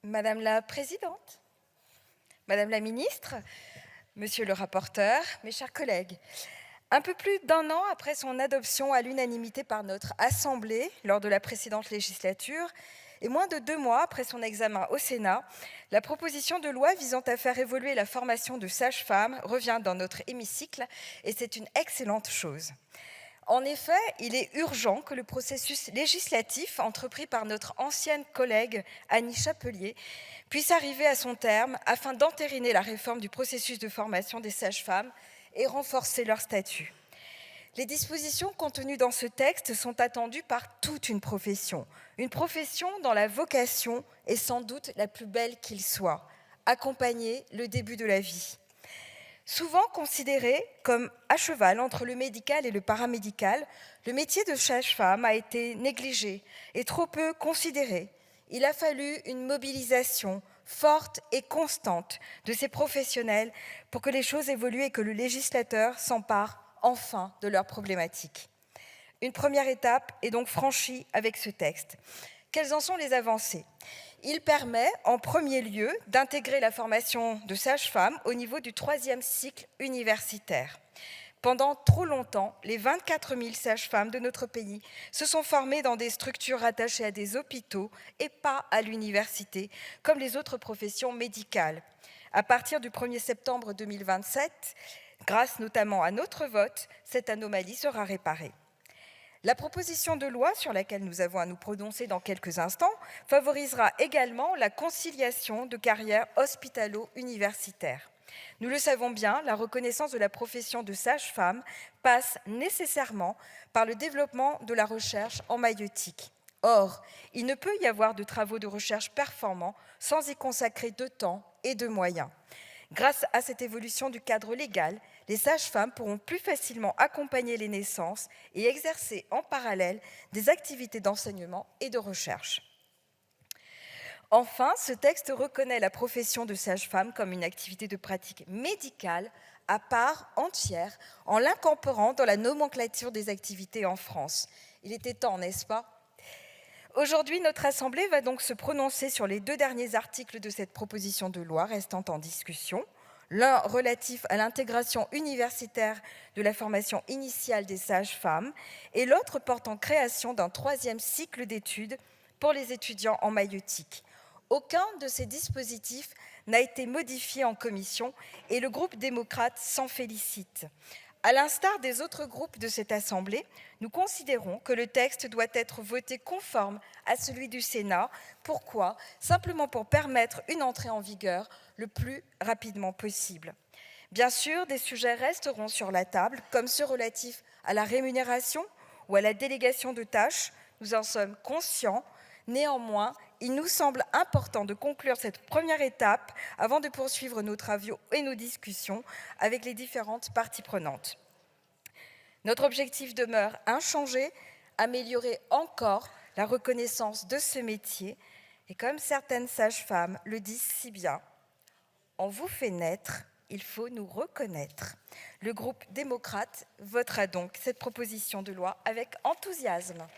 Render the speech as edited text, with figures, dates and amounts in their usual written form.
Madame la Présidente, Madame la Ministre, Monsieur le rapporteur, mes chers collègues, un peu plus d'1 an après son adoption à l'unanimité par notre Assemblée lors de la précédente législature, et moins de 2 mois après son examen au Sénat, la proposition de loi visant à faire évoluer la formation de sages-femmes revient dans notre hémicycle, et c'est une excellente chose. En effet, il est urgent que le processus législatif entrepris par notre ancienne collègue Annie Chapelier puisse arriver à son terme afin d'entériner la réforme du processus de formation des sages-femmes et renforcer leur statut. Les dispositions contenues dans ce texte sont attendues par toute une profession dont la vocation est sans doute la plus belle qu'il soit, accompagner le début de la vie. Souvent considéré comme à cheval entre le médical et le paramédical, le métier de sage-femme a été négligé et trop peu considéré. Il a fallu une mobilisation forte et constante de ces professionnels pour que les choses évoluent et que le législateur s'empare enfin de leurs problématiques. Une première étape est donc franchie avec ce texte. Quelles en sont les avancées ? Il permet, en premier lieu, d'intégrer la formation de sage-femme au niveau du 3e cycle universitaire. Pendant trop longtemps, les 24 000 sages-femmes de notre pays se sont formées dans des structures rattachées à des hôpitaux et pas à l'université, comme les autres professions médicales. À partir du 1er septembre 2027, grâce notamment à notre vote, cette anomalie sera réparée. La proposition de loi sur laquelle nous avons à nous prononcer dans quelques instants favorisera également la conciliation de carrières hospitalo-universitaires. Nous le savons bien, la reconnaissance de la profession de sage-femme passe nécessairement par le développement de la recherche en maïeutique. Or, il ne peut y avoir de travaux de recherche performants sans y consacrer de temps et de moyens. Grâce à cette évolution du cadre légal, les sages-femmes pourront plus facilement accompagner les naissances et exercer en parallèle des activités d'enseignement et de recherche. Enfin, ce texte reconnaît la profession de sage-femme comme une activité de pratique médicale à part entière, en l'incorporant dans la nomenclature des activités en France. Il était temps, n'est-ce pas ? Aujourd'hui, notre Assemblée va donc se prononcer sur les 2 derniers articles de cette proposition de loi restant en discussion, l'un relatif à l'intégration universitaire de la formation initiale des sages-femmes et l'autre portant création d'un 3e cycle d'études pour les étudiants en maïeutique. Aucun de ces dispositifs n'a été modifié en commission et le groupe démocrate s'en félicite. À l'instar des autres groupes de cette Assemblée, nous considérons que le texte doit être voté conforme à celui du Sénat. Pourquoi ? Simplement pour permettre une entrée en vigueur le plus rapidement possible. Bien sûr, des sujets resteront sur la table, comme ceux relatifs à la rémunération ou à la délégation de tâches. Nous en sommes conscients. Néanmoins, il nous semble important de conclure cette première étape avant de poursuivre nos travaux et nos discussions avec les différentes parties prenantes. Notre objectif demeure inchangé, améliorer encore la reconnaissance de ce métier. Et comme certaines sages-femmes le disent si bien, on vous fait naître, il faut nous reconnaître. Le groupe démocrate votera donc cette proposition de loi avec enthousiasme.